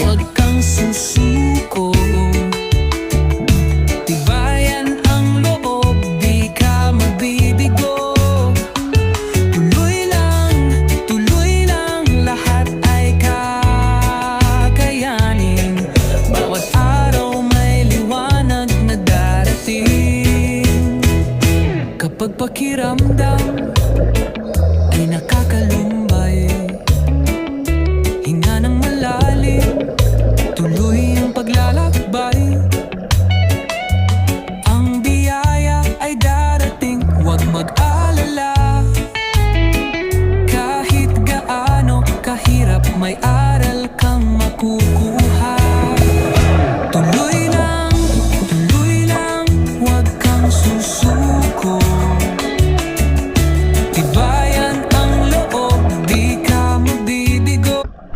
Huwag kang susuko, tibayan ang loob, di ka mabibigo. Tuloy lang, lahat ay kakayanin. Bawat araw may liwanag na darating. Kapag pakiramdam ay nakakalumbay, hinga ng malalim, tuloy ang paglalakbay. Ang biyaya ay darating, huwag mag-alala. Kahit gaano kahirap, may aral kang makukuha.